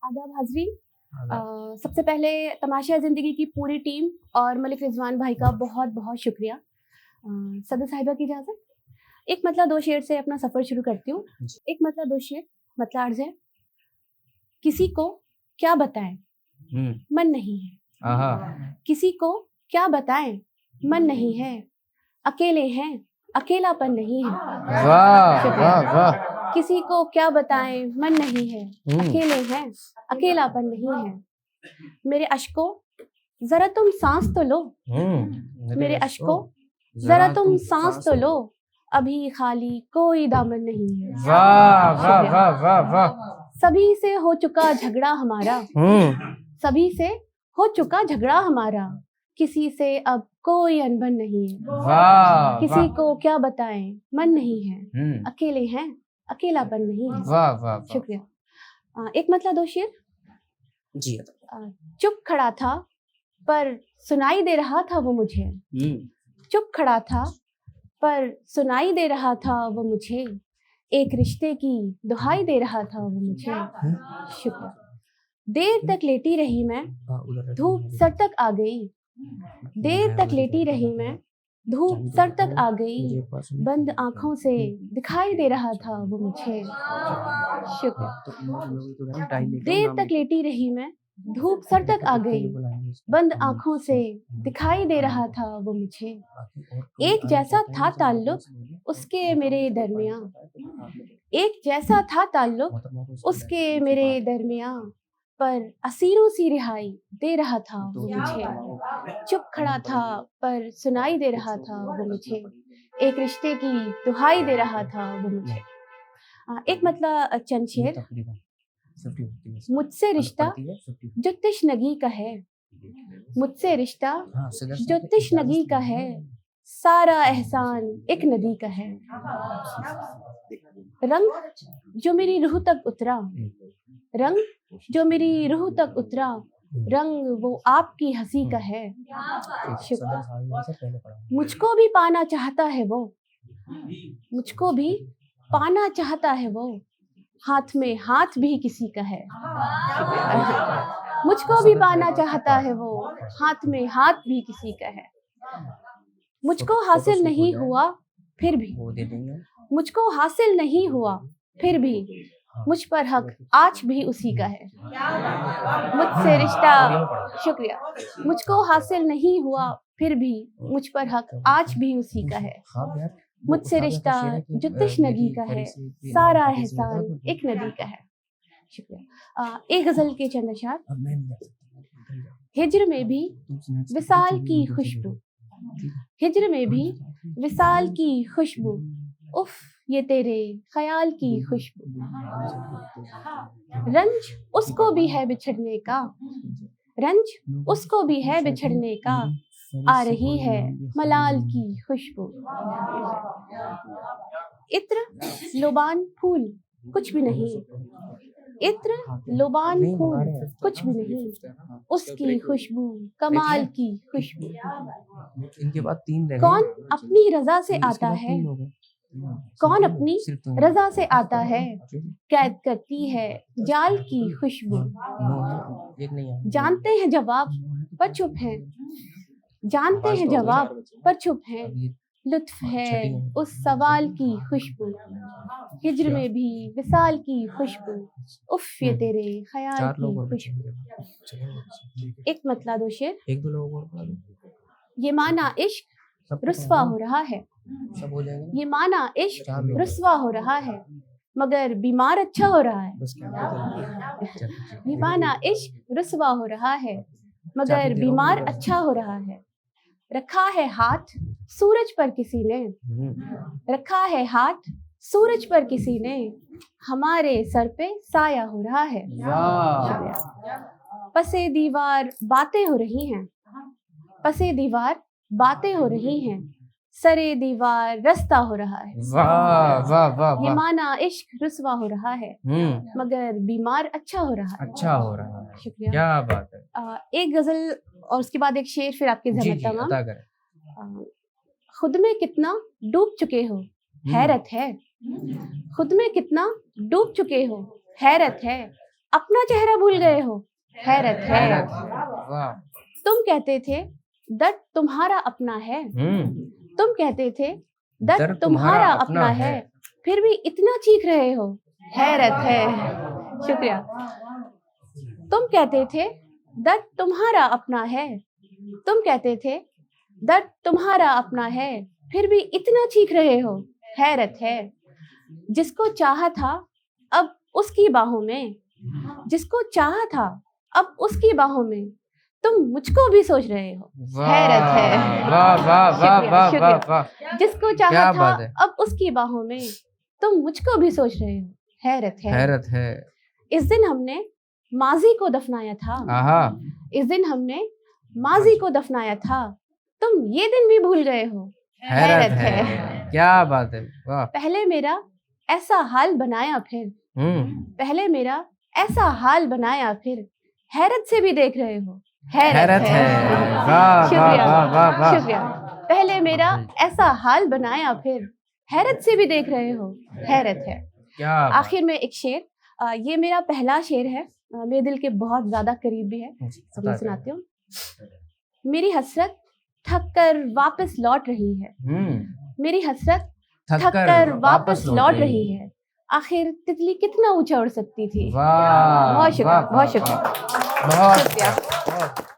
आदाब हाज़रीन। आदाब। सबसे पहले तमाशा ज़िंदगी की पूरी टीम और मलिक रिज़वान भाई का बहुत-बहुत शुक्रिया। सदर साहिबा की इजाज़त। एक मतला दो शेर से अपना सफ़र शुरू करती हूँ। एक मतला दो शेर, मतला अर्ज़ है। किसी को क्या बताएँ, मन नहीं है। आहा। किसी को क्या बताएँ, मन नहीं है। अकेले हैं, अकेलापन नहीं है। वाह वाह वाह। किसी को क्या बताएं, मन नहीं है। अकेले हैं, अकेलापन नहीं है। मेरे अश्कों जरा तुम सांस तो लो। मेरे अश्कों जरा तुम सांस तो लो। अभी खाली कोई दामन नहीं है। वाह वाह वाह वाह वाह। सभी से हो चुका झगड़ा हमारा। सभी से हो चुका झगड़ा हमारा। किसी से अब कोई अनबन नहीं है। वाह किसी को क्या बताएं, मन नहीं है। अकेले हैं, अकेलापन नहीं है। वाह वाह। शुक्रिया। एक मतला दो शेर। जी। चुप खड़ा था पर सुनाई दे रहा था वो मुझे। चुप खड़ा था पर सुनाई दे रहा था वो मुझे। एक रिश्ते की दुहाई दे रहा था वो मुझे। शुक्रिया। देर तक लेटी रही मैं, धूप सर तक आ गई। देर तक लेटी रही मैं, धूप सर तक आ गई। बंद आंखों से दिखाई दे रहा था वो मुझे। शुक्रिया। देर तक लेटी रही मैं, धूप सर तक आ गई। बंद आंखों से दिखाई दे रहा था वो मुझे। एक जैसा था ताल्लुक उसके मेरे दरमियां। एक जैसा था ताल्लुक उसके मेरे दरमियां। पर असीरों सी रिहाई दे रहा था वो मुझे। चुप खड़ा था पर सुनाई दे रहा था वो मुझे। एक रिश्ते की दुहाई दे रहा था वो मुझे। एक मतलब चंद शेर। मुझसे रिश्ता जो तिश्नगी का है। मुझसे रिश्ता जो तिश्नगी का है। सारा एहसान एक नदी का है। रंग जो मेरी रूह तक उतरा। रंग जो मेरी रूह तक उतरा। रंग वो आपकी हंसी का है। शुक्र। मुझको भी पाना चाहता है वो। मुझको भी पाना चाहता है वो। हाथ में हाथ भी किसी का है। मुझको भी पाना चाहता है वो। हाथ में हाथ भी किसी का है। मुझको हासिल नहीं हुआ फिर भी। मुझको हासिल नहीं हुआ फिर भी। मुझ पर हक आज भी उसी का है। मुझसे रिश्ता। शुक्रिया। मुझको हासिल नहीं हुआ फिर भी। मुझ पर हक आज भी उसी का है। मुझसे रिश्ता जो तिश्नगी का है। सारा एहसान एक नदी का है। शुक्रिया। एक गजल के चंद अशआर। हिज्र में भी विसाल की खुशबू। हिज्र में भी विसाल की खुशबू। उफ ये तेरे ख्याल की खुशबू। रंज उसको भी है बिछड़ने का। रंज उसको भी है बिछड़ने का। आ रही है मलाल की खुशबू। इत्र लोबान फूल कुछ भी नहीं। इत्र लोबान फूल कुछ भी नहीं। उसकी खुशबू कमाल की खुशबू। इनके बाद 3 रह गए। कौन अपनी रजा से आता है। कौन अपनी रजा से आता है। कैद करती है जाल की खुशबू। जानते हैं जवाब पर चुप हैं। जानते हैं जवाब पर चुप हैं। लुत्फ है उस सवाल की खुशबू। हिज्र में भी विसाल की खुशबू। उफ ये तेरे ख्याल की खुशबू। एक मतला दो शेर। एक दो लोगों को ये माना इश्क रुस्वा हो रहा है। सब हो जाएंगे। ये माना इश्क रुस्वा हो रहा है। मगर बीमार अच्छा हो रहा है। ये माना इश्क रुस्वा हो रहा है। मगर बीमार अच्छा हो रहा है। रखा है हाथ सूरज पर किसी ने। रखा है हाथ सूरज पर किसी ने। हमारे सर पे साया हो रहा है। पसे दीवार बातें हो रही हैं। पसे दीवार बातें हो रही हैं। सरे दीवार रास्ता हो रहा है। वाह वाह वाह। ये माना इश्क रुस्वा हो रहा है। मगर बीमार अच्छा हो रहा है। अच्छा हो रहा है। शुक्रिया। क्या बात है। एक गजल और उसके बाद एक शेर फिर आपके ज़हमत तमाम। अता करें। खुद में कितना डूब चुके हो हैरत है। खुद में कितना डूब चुके हो हैरत है। अपना चेहरा भूल गए हो, हैरत है। हैरत, वाह। तुम कहते थे दर्द तुम्हारा अपना है, तुम कहते थे दर्द दर्द तुम्हारा अपना है, फिर भी इतना चीख रहे हो, हैरत है। शुक्रिया। तुम कहते थे दर्द तुम्हारा अपना है, तुम कहते थे दर्द तुम्हारा अपना है, फिर भी इतना चीख रहे हो, हैरत है। जिसको चाहा था अब उसकी बाहों में, जिसको चाहा था अब उसकी बाहों में, तुम मुझको भी सोच रहे हो, हैरत है। वाह वाह वाह शुक्रिया, वाह वाह शुक्रिया। वाह। जिसको चाहा क्या था बात है। अब उसकी बाहों में, तुम मुझको भी सोच रहे हो, हैरत है। हैरत है। इस दिन हमने माजी को दफनाया था, आहा, इस दिन हमने माजी को दफनाया था, तुम ये दिन भी भूल गए हो, हैरत है। क्या बात है, वाह। पहले मेरा ऐसा हाल बनाया फिर, पहले मेरा ऐसा हाल बनाया फिर, हैरत से भी देख रहे हो, हैरत है। वाह वाह शुक्रिया, वाह वाह वाह। शुक्रिया। पहले मेरा ऐसा हाल बनाया फिर, हैरत से भी देख रहे हो, हैरत है। क्या बात। आखिर में एक शेर, ये मेरा पहला शेर है, मेरे दिल के बहुत ज्यादा करीब भी है, तो मैं सुनाती हूँ। मेरी हसरत थक कर वापस लौट रही है, मेरी हसरत थक कर वापस लौट रही है, आखिर तितली कितना ऊंचा उड़ सकती थी। वाह, बहुत शुक्रिया, वाह, बहुत शुक्रिया, बहुत शुक्रिया।